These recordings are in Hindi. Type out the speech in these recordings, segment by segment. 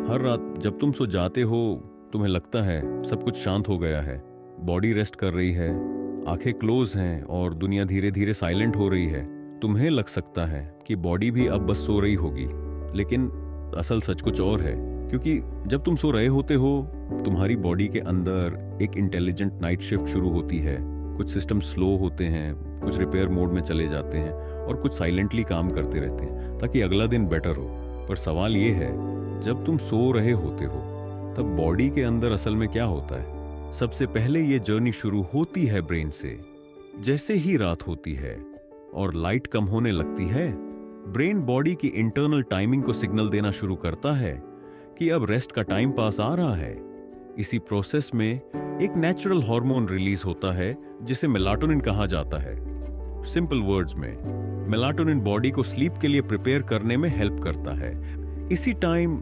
हर रात जब तुम सो जाते हो, तुम्हें लगता है सब कुछ शांत हो गया है, बॉडी रेस्ट कर रही है, आंखें क्लोज हैं और दुनिया धीरे धीरे साइलेंट हो रही है। तुम्हें लग सकता है कि बॉडी भी अब बस सो रही होगी, लेकिन असल सच कुछ और है। क्योंकि जब तुम सो रहे होते हो, तुम्हारी बॉडी के अंदर एक इंटेलिजेंट नाइट शिफ्ट शुरू होती है। कुछ सिस्टम स्लो होते हैं, कुछ रिपेयर मोड में चले जाते हैं और कुछ साइलेंटली काम करते रहते हैं ताकि अगला दिन बेटर हो। पर सवाल ये है, जब तुम सो रहे होते हो तब बॉडी के अंदर असल में क्या होता है? सबसे पहले ये जर्नी शुरू होती है ब्रेन से। जैसे ही रात होती है और लाइट कम होने लगती है, ब्रेन बॉडी की इंटरनल टाइमिंग को सिग्नल देना शुरू करता है कि अब रेस्ट का टाइम पास आ रहा है। इसी प्रोसेस में एक नेचुरल हार्मोन रिलीज होता है जिसे मेलाटोनिन कहा जाता है। सिंपल वर्ड्स में, मेलाटोनिन बॉडी को स्लीप के लिए प्रिपेयर करने में हेल्प करता है। इसी टाइम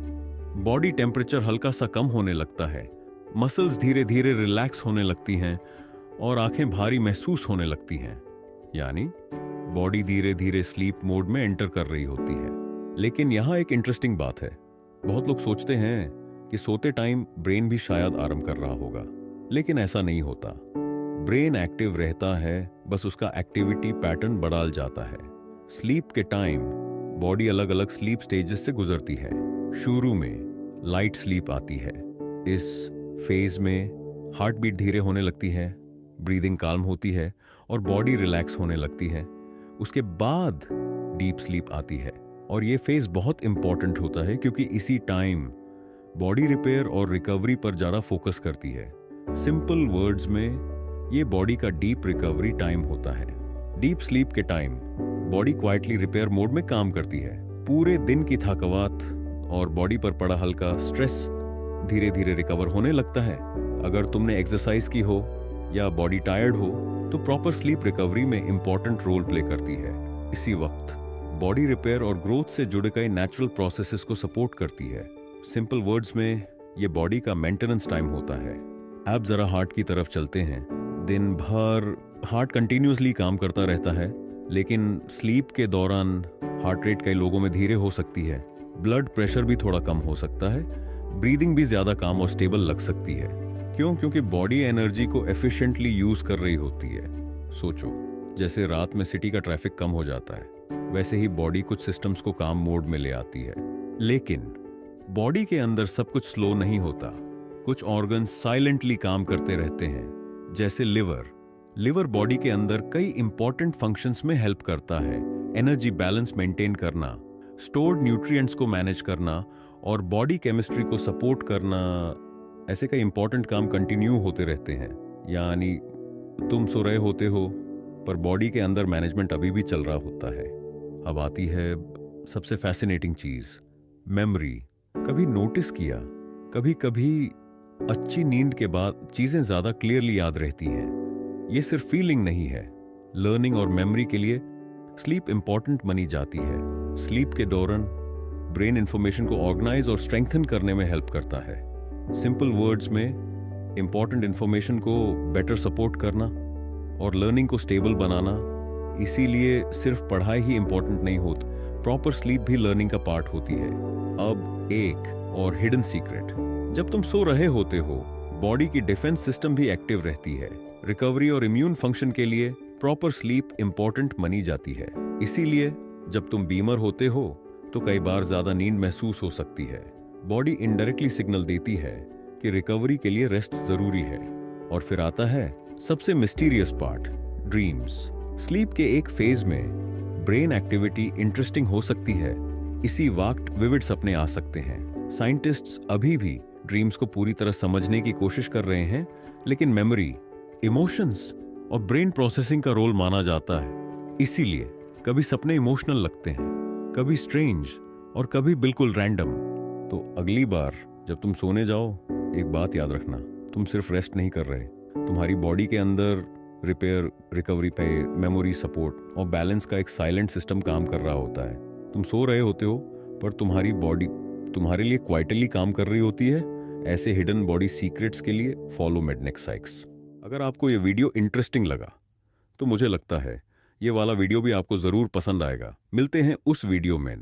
बॉडी टेम्परेचर हल्का सा कम होने लगता है, मसल्स धीरे धीरे रिलैक्स होने लगती हैं और आंखें भारी महसूस होने लगती हैं। यानी बॉडी धीरे धीरे स्लीप मोड में एंटर कर रही होती है। लेकिन यहाँ एक इंटरेस्टिंग बात है। बहुत लोग सोचते हैं कि सोते टाइम ब्रेन भी शायद आराम कर रहा होगा, लेकिन ऐसा नहीं होता। ब्रेन एक्टिव रहता है, बस उसका एक्टिविटी पैटर्न बदल जाता है। स्लीप के टाइम बॉडी अलग अलग स्लीप स्टेजेस से गुजरती है। शुरू में लाइट स्लीप आती है। इस फेज में हार्ट बीट धीरे होने लगती है, ब्रीदिंग काल्म होती है और बॉडी रिलैक्स होने लगती है। उसके बाद डीप स्लीप आती है और ये फेज बहुत इंपॉर्टेंट होता है क्योंकि इसी टाइम बॉडी रिपेयर और रिकवरी पर ज़्यादा फोकस करती है। सिंपल वर्ड्स में, ये बॉडी का डीप रिकवरी टाइम होता है। डीप स्लीप के time body quietly repair mode में काम करती है। पूरे दिन की थकावट और बॉडी पर पड़ा हल्का स्ट्रेस धीरे धीरे रिकवर होने लगता है। अगर तुमने एक्सरसाइज की हो या बॉडी टायर्ड हो तो प्रॉपर स्लीप रिकवरी में इंपॉर्टेंट रोल प्ले करती है। इसी वक्त बॉडी रिपेयर और ग्रोथ से जुड़े कई नेचुरल प्रोसेसेस को सपोर्ट करती है। सिंपल वर्ड्स में, ये बॉडी का मेंटेनेंस टाइम होता है। आप जरा हार्ट की तरफ चलते हैं। दिन भर हार्ट कंटिन्यूसली काम करता रहता है, लेकिन स्लीप के दौरान हार्ट रेट कई लोगों में धीरे हो सकती है, ब्लड प्रेशर भी थोड़ा कम हो सकता है, ब्रीदिंग भी ज्यादा काम और स्टेबल लग सकती है। क्यों? क्योंकि बॉडी एनर्जी को एफिशिएंटली यूज कर रही होती है। सोचो, जैसे रात में सिटी का ट्रैफिक कम हो जाता है, वैसे ही बॉडी कुछ सिस्टम्स को काम मोड में ले आती है। लेकिन बॉडी के अंदर सब कुछ स्लो नहीं होता। कुछ ऑर्गन्स साइलेंटली काम करते रहते हैं। जैसे लिवर बॉडी के अंदर कई इंपॉर्टेंट फंक्शंस में हेल्प करता है। एनर्जी बैलेंस मेंटेन करना, स्टोर्ड न्यूट्रिएंट्स को मैनेज करना और बॉडी केमिस्ट्री को सपोर्ट करना। ऐसे कई इंपॉर्टेंट काम कंटिन्यू होते रहते हैं। यानी तुम सो रहे होते हो पर बॉडी के अंदर मैनेजमेंट अभी भी चल रहा होता है। अब आती है सबसे फैसिनेटिंग चीज, मेमोरी। कभी नोटिस किया, कभी कभी अच्छी नींद के बाद चीजें ज्यादा क्लियरली याद रहती हैं। ये सिर्फ फीलिंग नहीं है। लर्निंग और मेमोरी के लिए स्लीप इंपॉर्टेंट मानी जाती है। स्लीप के दौरान ब्रेन इंफॉर्मेशन को ऑर्गेनाइज और स्ट्रेंथन करने में हेल्प करता है। सिंपल वर्ड्स में, इंपॉर्टेंट इंफॉर्मेशन को बेटर सपोर्ट करना और लर्निंग को स्टेबल बनाना। इसीलिए सिर्फ पढ़ाई ही इंपॉर्टेंट नहीं होती, प्रॉपर स्लीप भी लर्निंग का पार्ट होती है। अब एक और हिडन सीक्रेट, जब तुम सो रहे होते हो, बॉडी की डिफेंस सिस्टम भी एक्टिव रहती है। रिकवरी और इम्यून फंक्शन के लिए प्रॉपर स्लीप इंपॉर्टेंट मानी जाती है। इसीलिए जब तुम बीमार होते हो तो कई बार ज्यादा नींद महसूस हो सकती है। बॉडी इनडायरेक्टली सिग्नल देती है कि रिकवरी के लिए रेस्ट जरूरी है। और फिर आता है सबसे मिस्टीरियस पार्ट, ड्रीम्स। स्लीप के एक फेज में ब्रेन एक्टिविटी इंटरेस्टिंग हो सकती है। इसी वक्त विविड सपने आ सकते हैं। साइंटिस्ट्स अभी भी ड्रीम्स को पूरी तरह समझने की कोशिश कर रहे हैं, लेकिन मेमोरी, इमोशंस और ब्रेन प्रोसेसिंग का रोल माना जाता है। इसीलिए कभी सपने इमोशनल लगते हैं, कभी स्ट्रेंज और कभी बिल्कुल रैंडम। तो अगली बार जब तुम सोने जाओ, एक बात याद रखना, तुम सिर्फ रेस्ट नहीं कर रहे। तुम्हारी बॉडी के अंदर रिपेयर, रिकवरी पे, मेमोरी सपोर्ट और बैलेंस का एक साइलेंट सिस्टम काम कर रहा होता है। तुम सो रहे होते हो पर तुम्हारी बॉडी तुम्हारे लिए क्वाइटली काम कर रही होती है। ऐसे हिडन बॉडी सीक्रेट्स के लिए फॉलो मेडनेक्स साइक्स। अगर आपको ये वीडियो इंटरेस्टिंग लगा तो मुझे लगता है ये वाला वीडियो भी आपको जरूर पसंद आएगा। मिलते हैं उस वीडियो में।